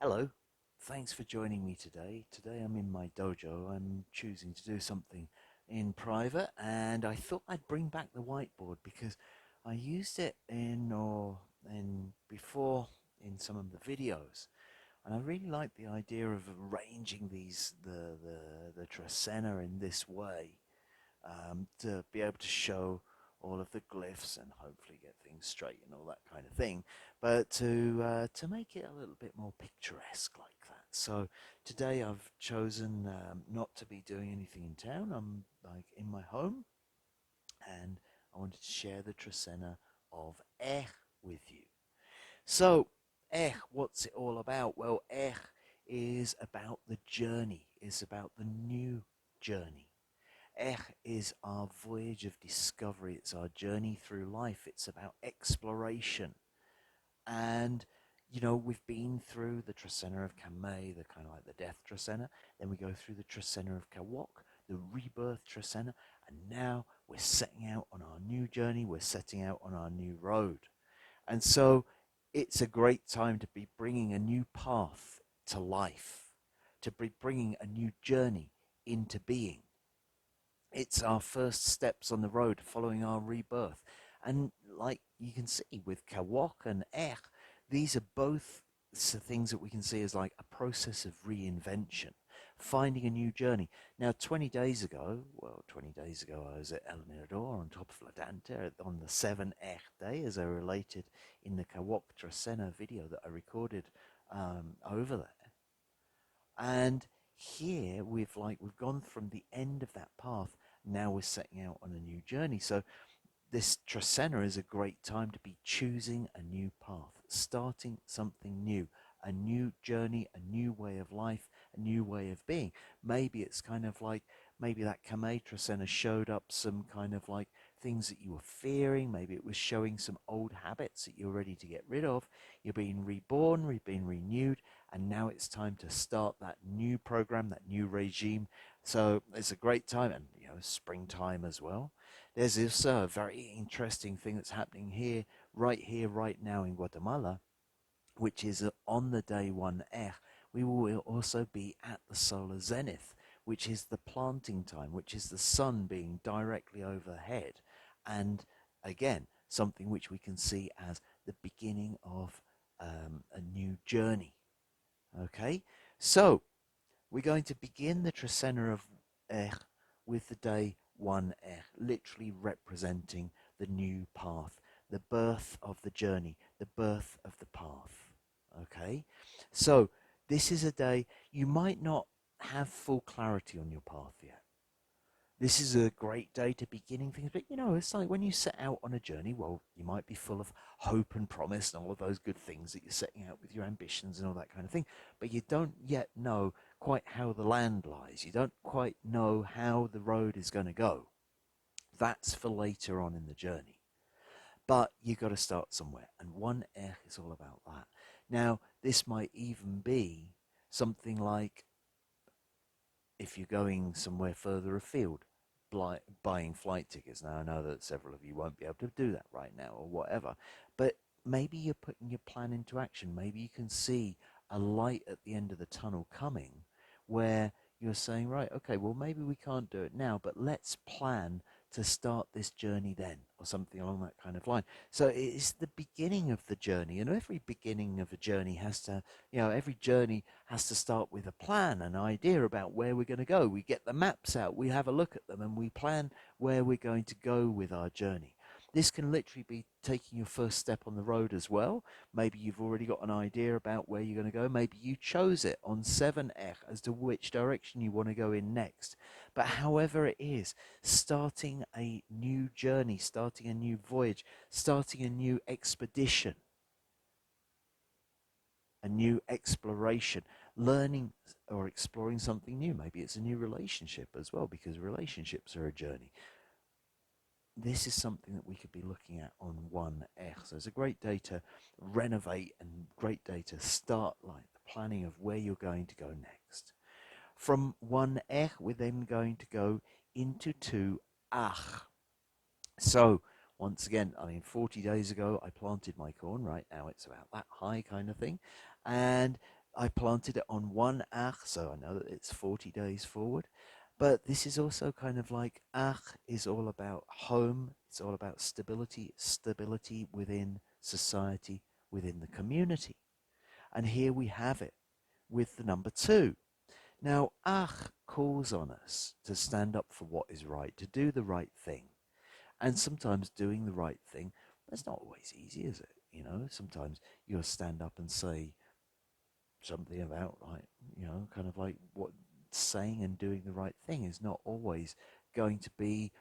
Hello, thanks for joining me today. Today I'm in my dojo. I'm choosing to do something in private, and I thought I'd bring back the whiteboard because I used it in before in some of the videos, and I really like the idea of arranging the Trecena in this way to be able to show all of the glyphs and hopefully get things straight and all that kind of thing, but to make it a little bit more picturesque like that. So today I've chosen not to be doing anything in town. I'm like in my home, and I wanted to share the Trecena of E with you. So what's it all about? Well, is about the journey. Is about the new journey. Is our voyage of discovery. It's our journey through life. It's about exploration. And, we've been through the Trecena of Kamei, the kind of like the death Trecena. Then we go through the Trecena of Kawok, the rebirth Trecena. And now we're setting out on our new journey. We're setting out on our new road. And so it's a great time to be bringing a new path to life, to be bringing a new journey into being. It's our first steps on the road following our rebirth. And like you can see with Kawok and these are both things that we can see as like a process of reinvention, finding a new journey. Now, 20 days ago, I was at El Mirador on top of La Dante on the 7 day, as I related in the Kawok Trecena video that I recorded over there. And here we've gone from the end of that path. Now we're setting out on a new journey. So this Trecena is a great time to be choosing a new path, starting something new, a new journey, a new way of life, a new way of being. Maybe it's kind of like, maybe that Kame Trecena showed up some kind of like things that you were fearing. Maybe it was showing some old habits that you're ready to get rid of. You're being reborn, you've been renewed, and now it's time to start that new program, that new regime. So it's a great time, and springtime as well. There's also a very interesting thing that's happening here, right now in Guatemala, which is on the day 1 we will also be at the solar zenith, which is the planting time, which is the sun being directly overhead. And again, something which we can see as the beginning of a new journey. Okay, so we're going to begin the Trecena of with the day 1 literally representing the new path, the birth of the journey, the birth of the path. Okay, so this is a day you might not have full clarity on your path yet. This is a great day to beginning things, but it's like when you set out on a journey, well, you might be full of hope and promise and all of those good things that you're setting out with your ambitions and all that kind of thing, but you don't yet know quite how the land lies. You don't quite know how the road is going to go. That's for later on in the journey. But you got to start somewhere, and 1 is all about that. Now, this might even be something like if you're going somewhere further afield, buying flight tickets. Now, I know that several of you won't be able to do that right now or whatever, but maybe you're putting your plan into action. Maybe you can see a light at the end of the tunnel coming where you're saying, right, okay, well, maybe we can't do it now, but let's plan to start this journey then, or something along that kind of line. So it's the beginning of the journey, and every beginning of a journey has to, every journey has to start with a plan, an idea about where we're going to go. We get the maps out, we have a look at them, and we plan where we're going to go with our journey. This can literally be taking your first step on the road as well. Maybe you've already got an idea about where you're going to go. Maybe you chose it on 7 as to which direction you want to go in next. But however it is, starting a new journey, starting a new voyage, starting a new expedition, a new exploration, learning or exploring something new. Maybe it's a new relationship as well, because relationships are a journey. This is something that we could be looking at on 1 So it's a great day to renovate and great day to start like the planning of where you're going to go next. From 1 we're then going to go into 2 ach. So once again, 40 days ago I planted my corn. Right now it's about that high kind of thing, and I planted it on one ach, so I know that it's 40 days forward. But this is also kind of like ach is all about home, it's all about stability, stability within society, within the community. And here we have it with the number two. Now, ach calls on us to stand up for what is right, to do the right thing. And sometimes doing the right thing, that's not always easy, is it? You know, sometimes you'll stand up and say something about, like, you know, kind of like what saying and doing the right thing is not always going to be,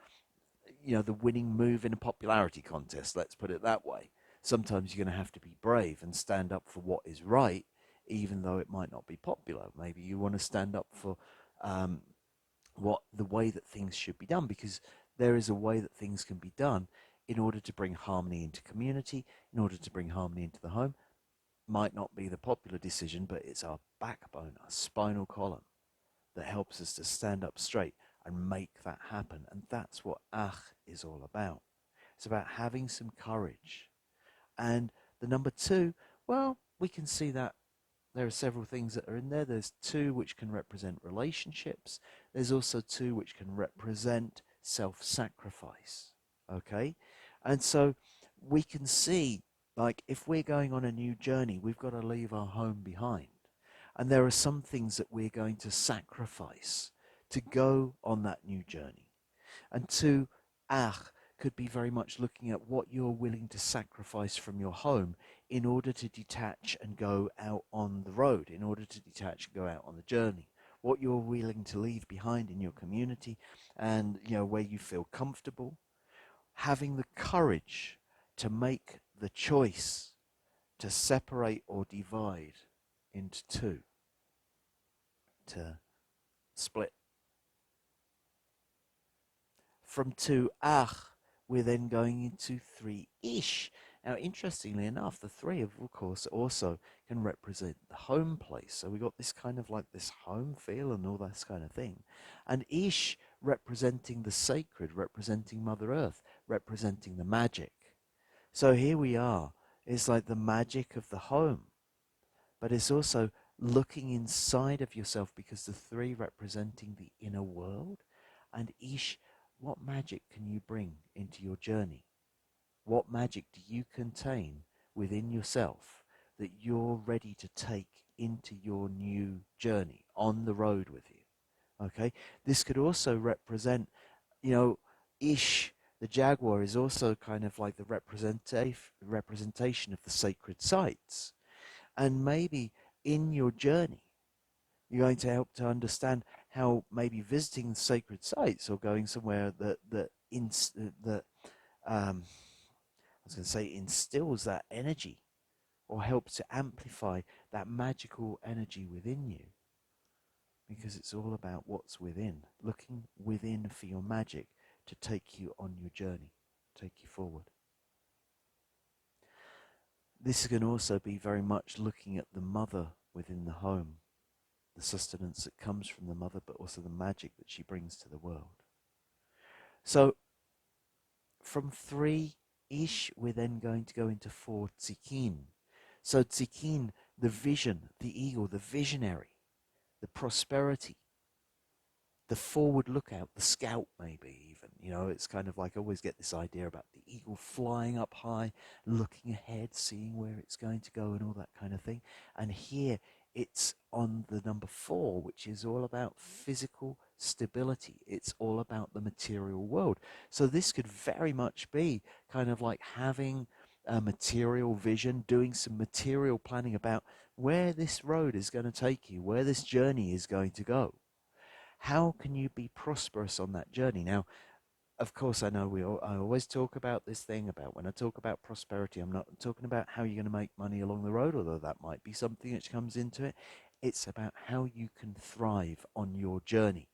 you know, the winning move in a popularity contest, let's put it that way. Sometimes you're going to have to be brave and stand up for what is right, even though it might not be popular. Maybe you want to stand up for um, what the way that things should be done, because there is a way that things can be done in order to bring harmony into community, in order to bring harmony into the home. Might not be the popular decision, but it's our backbone, our spinal column that helps us to stand up straight and make that happen. And that's what ach is all about. It's about having some courage. And the number two, well, we can see that there are several things that are in there. There's two which can represent relationships. There's also two which can represent self-sacrifice. Okay? And so we can see, like, if we're going on a new journey, we've got to leave our home behind. And there are some things that we're going to sacrifice to go on that new journey. And two, ach could be very much looking at what you're willing to sacrifice from your home in order to detach and go out on the road, in order to detach and go out on the journey. What you're willing to leave behind in your community and, you know, where you feel comfortable. Having the courage to make the choice to separate or divide into two, to split. From two ach, we're then going into three ish. Now, interestingly enough, the three, of course, also can represent the home place. So we got this kind of like this home feel and all that kind of thing. And ish representing the sacred, representing Mother Earth, representing the magic. So here we are. It's like the magic of the home, but it's also looking inside of yourself, because the three representing the inner world, and ish, what magic can you bring into your journey? What magic do you contain within yourself that you're ready to take into your new journey on the road with you? Okay, this could also represent, you know, ish, the jaguar, is also kind of like the representation of the sacred sites. And maybe in your journey, you're going to help to understand how maybe visiting sacred sites or going somewhere that I was going to say instills that energy or helps to amplify that magical energy within you, because it's all about what's within, looking within for your magic to take you on your journey, take you forward. This can also be very much looking at the mother within the home, the sustenance that comes from the mother, but also the magic that she brings to the world. So from three ish, we're then going to go into four tzikin. So tzikin, the vision, the eagle, the visionary, the prosperity, the forward lookout, the scout, maybe even. You know, it's kind of like I always get this idea about the eagle flying up high, looking ahead, seeing where it's going to go and all that kind of thing. And here it's on the number four, which is all about physical stability. It's all about the material world. So this could very much be kind of like having a material vision, doing some material planning about where this road is going to take you, where this journey is going to go. How can you be prosperous on that journey? Now, of course, I know I always talk about this thing about when I talk about prosperity, I'm not talking about how you're going to make money along the road, although that might be something which comes into it. It's about how you can thrive on your journey.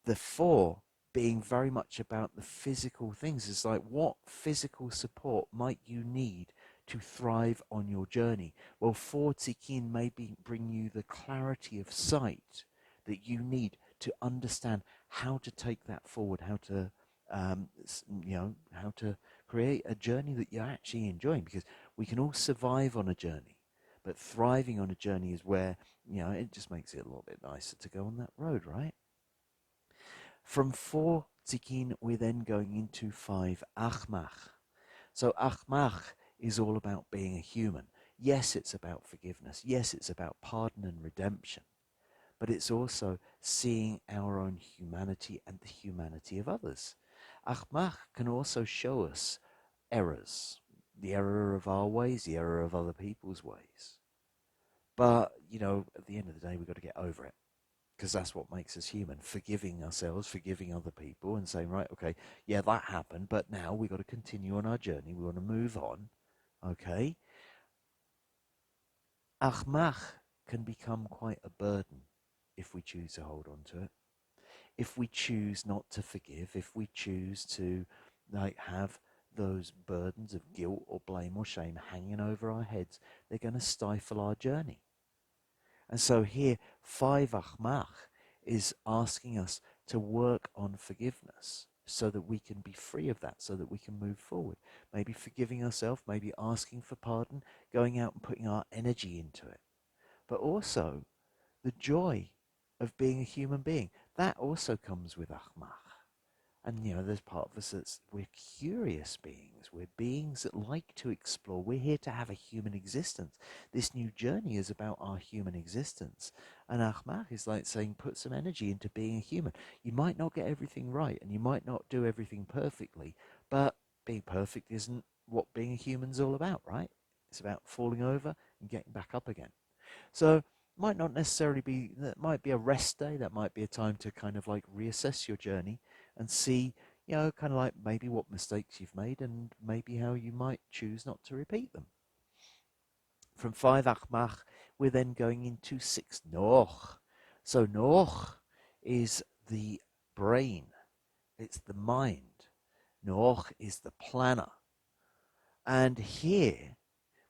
The four being very much about the physical things. It's like, what physical support might you need to thrive on your journey? Well, four tzikin maybe bring you the clarity of sight that you need to understand how to take that forward, how to, how to create a journey that you're actually enjoying, because we can all survive on a journey, But thriving on a journey is where, it just makes it a little bit nicer to go on that road, right? From 4 tikin, we're then going into 5 achmach. So achmach is all about being a human. Yes, it's about forgiveness. Yes, it's about pardon and redemption. But it's also seeing our own humanity and the humanity of others. Achmach can also show us errors, the error of our ways, the error of other people's ways. But, at the end of the day, we've got to get over it because that's what makes us human. Forgiving ourselves, forgiving other people, and saying, right, okay, yeah, that happened, but now we've got to continue on our journey. We want to move on, okay? Achmach can become quite a burden if we choose to hold on to it. If we choose not to forgive, if we choose to have those burdens of guilt or blame or shame hanging over our heads, they're going to stifle our journey. And so here, 5 Achmach is asking us to work on forgiveness so that we can be free of that, so that we can move forward. Maybe forgiving ourselves, maybe asking for pardon, going out and putting our energy into it. But also the joy of being a human being. That also comes with Achmach. And there's part of us that's we're curious beings. We're beings that like to explore. We're here to have a human existence. This new journey is about our human existence. And Achmach is like saying, put some energy into being a human. You might not get everything right, and you might not do everything perfectly, but being perfect isn't what being a human's all about, right? It's about falling over and getting back up again. So might not necessarily be, that might be a rest day, that might be a time to kind of like reassess your journey and see, kind of like maybe what mistakes you've made and maybe how you might choose not to repeat them. From 5 Achmach, we're then going into 6 Noch. So Noch is the brain, it's the mind. Noch is the planner. And here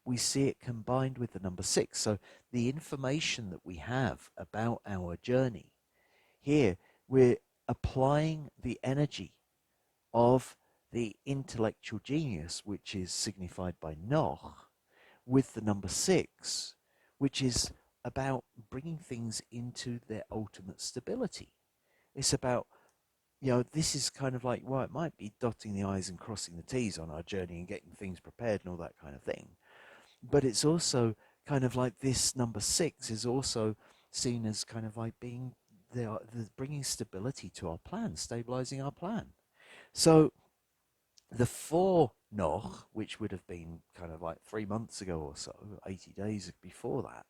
we see it combined with the number 6. So the information that we have about our journey, here we're applying the energy of the intellectual genius, which is signified by Noch, with the number 6, which is about bringing things into their ultimate stability. It's about, this is kind of like, well, it might be dotting the I's and crossing the T's on our journey and getting things prepared and all that kind of thing. But it's also kind of like this number 6 is also seen as kind of like being the bringing stability to our plan, stabilizing our plan. So the 4 Noch, which would have been kind of like 3 months ago or so, 80 days before that,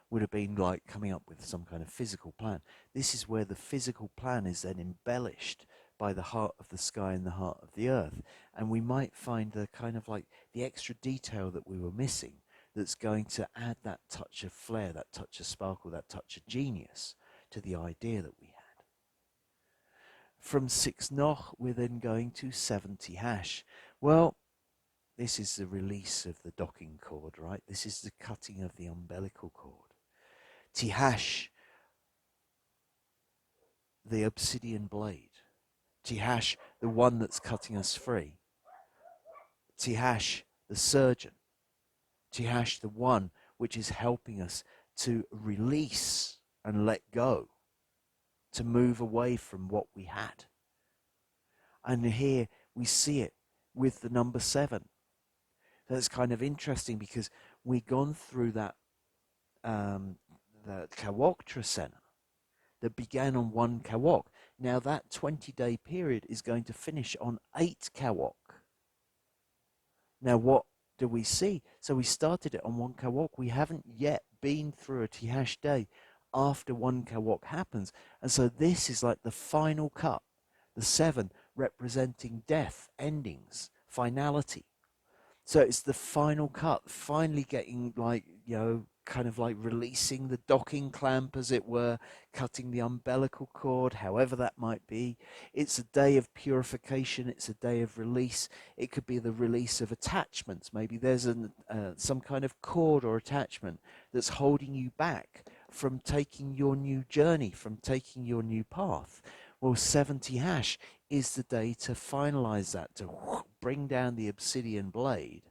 would have been like coming up with some kind of physical plan. This is where the physical plan is then embellished by the heart of the sky and the heart of the earth. And we might find the kind of like the extra detail that we were missing that's going to add that touch of flair, that touch of sparkle, that touch of genius to the idea that we had. From 6 Noch, we're then going to 70 hash. Well, this is the release of the docking cord, right? This is the cutting of the umbilical cord. Tihash, the obsidian blade. Tihash, the one that's cutting us free. Tihash, the surgeon. Tihash, the one which is helping us to release and let go, to move away from what we had. And here we see it with the number 7. That's kind of interesting because we've gone through that the Kawok Trecena that began on 1 Kawok. Now that 20-day period is going to finish on 8 Kawok. Now what do we see? So we started it on 1 Kawok. We haven't yet been through a Tihash day after 1 Kawok happens. And so this is like the final cut. The 7 representing death, endings, finality. So it's the final cut, finally getting like, kind of like releasing the docking clamp, as it were, cutting the umbilical cord, however that might be. It's a day of purification. It's a day of release. It could be the release of attachments. Maybe there's some kind of cord or attachment that's holding you back from taking your new journey, from taking your new path. Well, 70 hash is the day to finalize that, to bring down the obsidian blade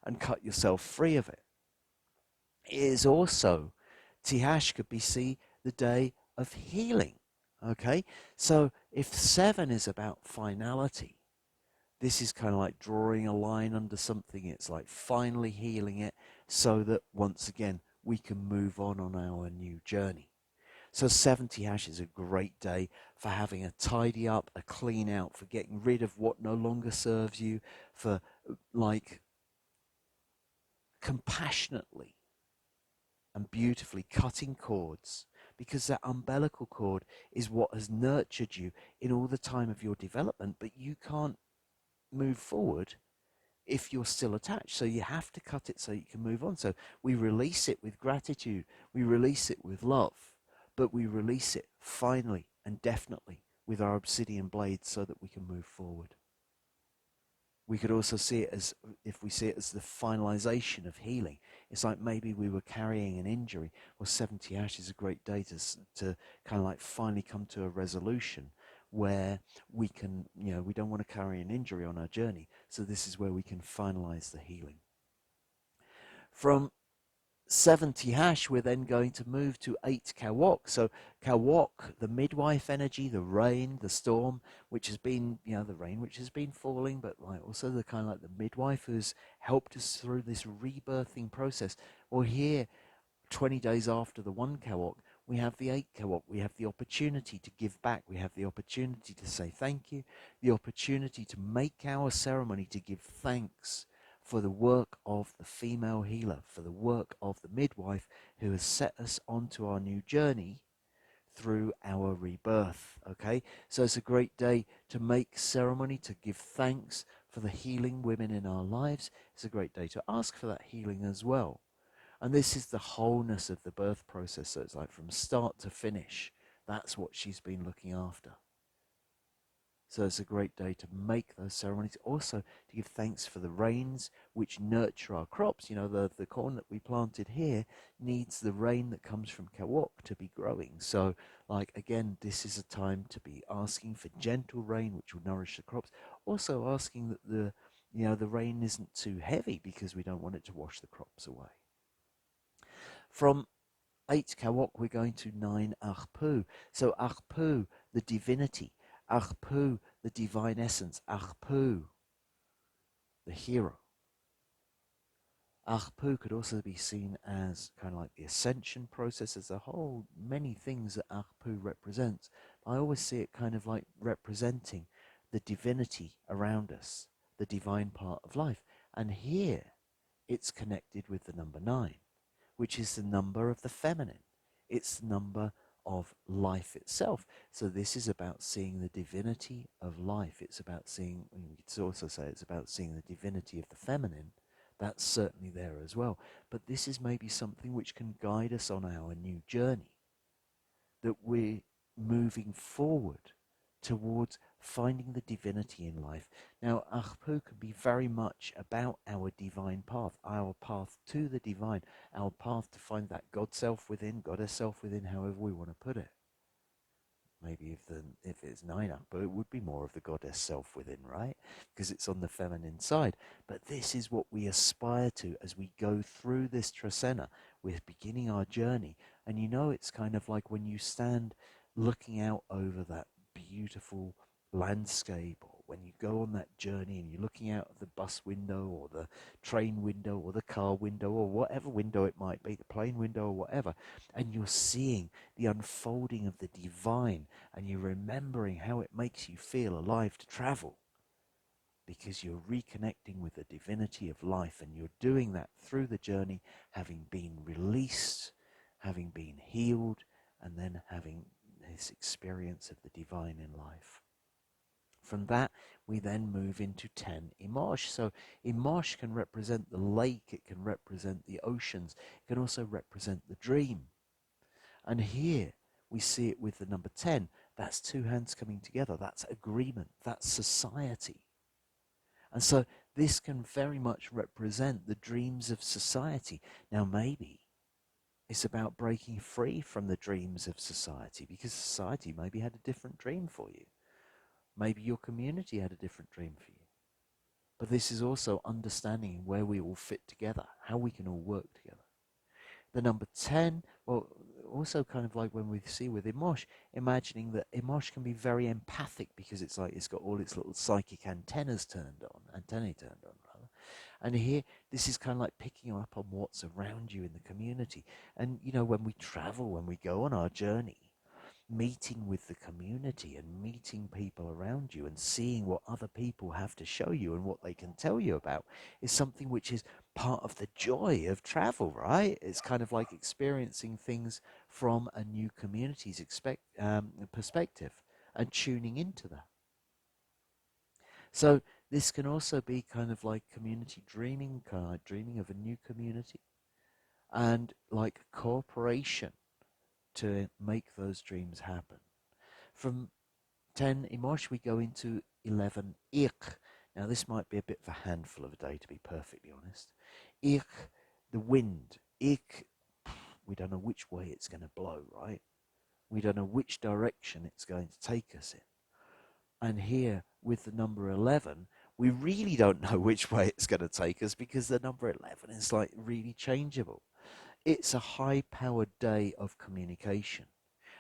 and cut yourself free of it. is also, Tihash could be see the day of healing. Okay, so if 7 is about finality, this is kind of like drawing a line under something. It's like finally healing it so that once again we can move on our new journey. So 70 hash is a great day for having a tidy up, a clean out, for getting rid of what no longer serves you, for like compassionately and beautifully cutting cords, because that umbilical cord is what has nurtured you in all the time of your development, but you can't move forward if you're still attached. So you have to cut it so you can move on. So we release it with gratitude, we release it with love, but we release it finally and definitely with our obsidian blades so that we can move forward. We could also see it as, if we see it as the finalization of healing, it's like maybe we were carrying an injury. Well, 70 ash is a great day to kind of like finally come to a resolution where we can, we don't want to carry an injury on our journey. So this is where we can finalize the healing. From 70 hash, we're then going to move to 8 Kawok. So Kawok, the midwife energy, the rain, the storm, which has been, the rain which has been falling, but like also the kind of like the midwife who's helped us through this rebirthing process. Well, here 20 days after the 1 Kawok, we have the 8 Kawok. We have the opportunity to give back. We have the opportunity to say thank you, the opportunity to make our ceremony to give thanks for the work of the female healer, for the work of the midwife who has set us onto our new journey through our rebirth. Okay, so it's a great day to make ceremony, to give thanks for the healing women in our lives. It's a great day to ask for that healing as well. And this is the wholeness of the birth process. So it's like from start to finish. That's what she's been looking after. So it's a great day to make those ceremonies. Also to give thanks for the rains which nurture our crops. The corn that we planted here needs the rain that comes from Kawok to be growing. So like, again, this is a time to be asking for gentle rain which will nourish the crops. Also asking that the rain isn't too heavy because we don't want it to wash the crops away. From 8 Kawok, we're going to 9 Arpu. So Arpu, the divinity. Arpu, the divine essence. Arpu, the hero. Arpu could also be seen as kind of like the ascension process as a whole. Many things that Arpu represents. I always see it kind of like representing the divinity around us, the divine part of life. And here, it's connected with the number 9, which is the number of the feminine. It's the number of life itself. So this is about seeing the divinity of life. It's about seeing, we could also say it's about seeing the divinity of the feminine. That's certainly there as well. But this is maybe something which can guide us on our new journey, that we're moving forward towards finding the divinity in life. Now, Arpu can be very much about our divine path, our path to the divine, our path to find that God self within, Goddess self within, however we want to put it. Maybe if it's 9 Arpu, it would be more of the Goddess self within, right? Because it's on the feminine side. But this is what we aspire to as we go through this Trecena. We're beginning our journey. And it's kind of like when you stand looking out over that beautiful landscape, or when you go on that journey and you're looking out of the bus window or the train window or the car window or whatever window it might be, the plane window or whatever, and you're seeing the unfolding of the divine, and you're remembering how it makes you feel alive to travel, because you're reconnecting with the divinity of life, and you're doing that through the journey, having been released, having been healed, and then having this experience of the divine in life. From that, we then move into 10 Imosh. So Imosh can represent the lake, it can represent the oceans, it can also represent the dream. And here we see it with the number 10. That's two hands coming together. That's agreement. That's society. And so this can very much represent the dreams of society. Now, maybe it's about breaking free from the dreams of society, because society maybe had a different dream for you. Maybe your community had a different dream for you. But this is also understanding where we all fit together, how we can all work together. The number 10, well, also kind of like when we see with Emosh, imagining that Emosh can be very empathic because it's like it's got all its little psychic antennae turned on, rather. And here, this is kind of like picking up on what's around you in the community. And, when we travel, when we go on our journey, meeting with the community and meeting people around you and seeing what other people have to show you and what they can tell you about is something which is part of the joy of travel, right? It's kind of like experiencing things from a new community's perspective and tuning into that. So this can also be kind of like community dreaming, kind of like dreaming of a new community and like cooperation to make those dreams happen. From 10 Imosh, we go into 11 Ich. Now, this might be a bit of a handful of a day, to be perfectly honest. Ich, the wind. Ich, we don't know which way it's going to blow, right? We don't know which direction it's going to take us in. And here, with the number 11, we really don't know which way it's going to take us because the number 11 is like really changeable. It's a high powered day of communication.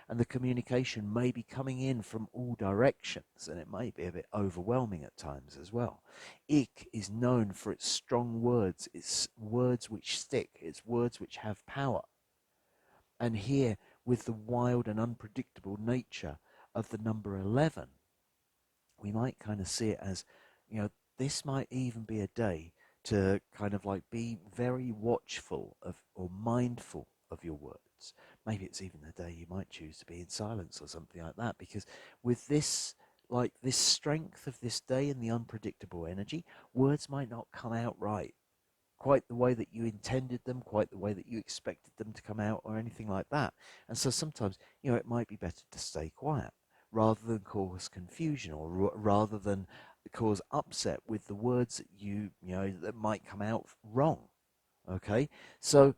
And the communication may be coming in from all directions, and it may be a bit overwhelming at times as well. Ik is known for its strong words, its words which stick, its words which have power. And here, with the wild and unpredictable nature of the number 11, we might kind of see it as, this might even be a day to kind of like be very watchful of or mindful of your words. Maybe it's even the day you might choose to be in silence or something like that, because with this, like this strength of this day and the unpredictable energy, words might not come out right quite the way that you intended them, quite the way that you expected them to come out, or anything like that. And so sometimes, it might be better to stay quiet rather than cause confusion or rather than cause upset with the words that that might come out wrong. Okay, so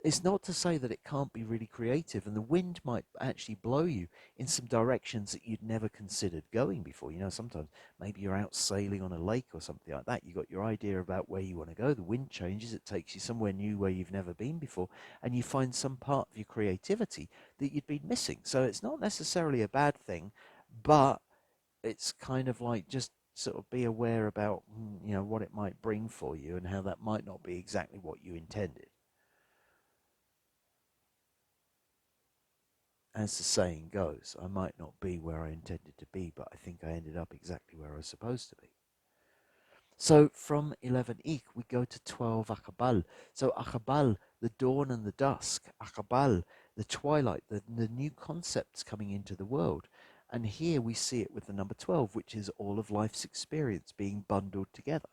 it's not to say that it can't be really creative, and the wind might actually blow you in some directions that you'd never considered going before. Sometimes maybe you're out sailing on a lake or something like that. You've got your idea about where you want to go. The wind changes, it takes you somewhere new where you've never been before, and you find some part of your creativity that you'd been missing. So it's not necessarily a bad thing, but it's kind of like just sort of be aware about what it might bring for you and how that might not be exactly what you intended. As the saying goes, I might not be where I intended to be, but I think I ended up exactly where I was supposed to be. So from 11 Ik, we go to 12 Akabal. So Akabal, the dawn and the dusk. Akabal, the twilight, the new concepts coming into the world. And here we see it with the number 12, which is all of life's experience being bundled together.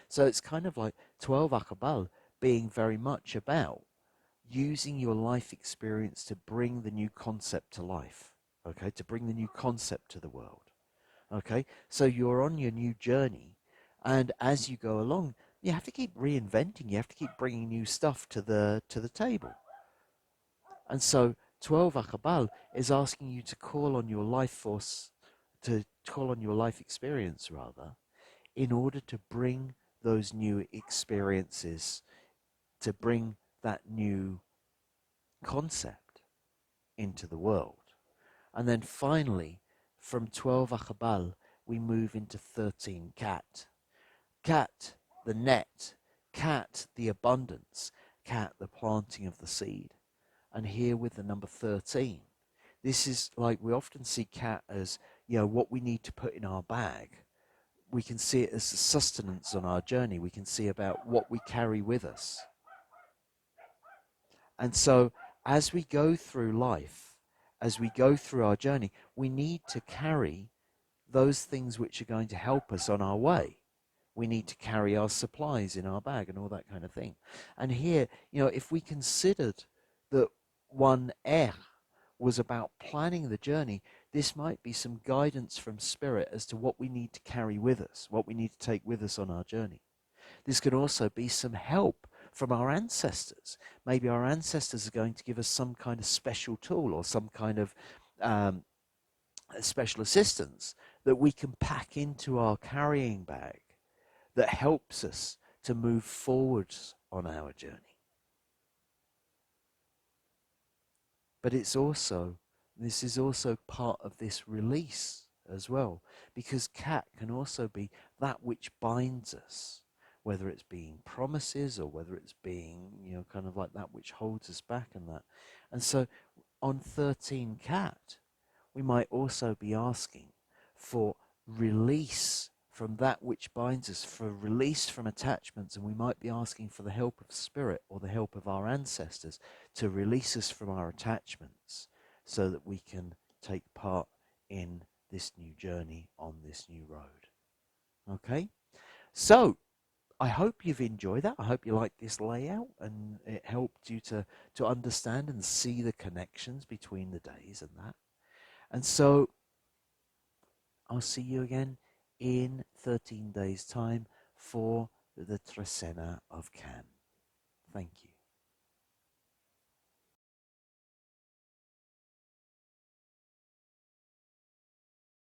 So it's kind of like 12 Akabal being very much about using your life experience to bring the new concept to life, okay, to bring the new concept to the world, okay. So you're on your new journey, and as you go along, you have to keep reinventing. You have to keep bringing new stuff to the table. And so 12 Akabal is asking you to call on your life force, to call on your life experience rather, in order to bring those new experiences, to bring that new concept into the world. And then finally, from 12 Akabal, we move into 13 Cat. Cat, the net. Cat, the abundance. Cat, the planting of the seed. And here with the number 13, this is like we often see cat as, what we need to put in our bag. We can see it as the sustenance on our journey. We can see about what we carry with us. And so as we go through life, as we go through our journey, we need to carry those things which are going to help us on our way. We need to carry our supplies in our bag and all that kind of thing. And here, if we considered that one was about planning the journey, this might be some guidance from spirit as to what we need to carry with us, what we need to take with us on our journey. This could also be some help from our ancestors. Maybe our ancestors are going to give us some kind of special tool or some kind of special assistance that we can pack into our carrying bag that helps us to move forwards on our journey. But this is also part of this release as well, because cat can also be that which binds us, whether it's being promises or whether it's being, kind of like that which holds us back and that. And so on 13 cat, we might also be asking for release from that which binds us, for release from attachments, and we might be asking for the help of spirit or the help of our ancestors to release us from our attachments so that we can take part in this new journey on this new road. Okay? So, I hope you've enjoyed that. I hope you like this layout and it helped you to understand and see the connections between the days and that. And so I'll see you again in 13 days' time for the Trecena of Can. Thank you.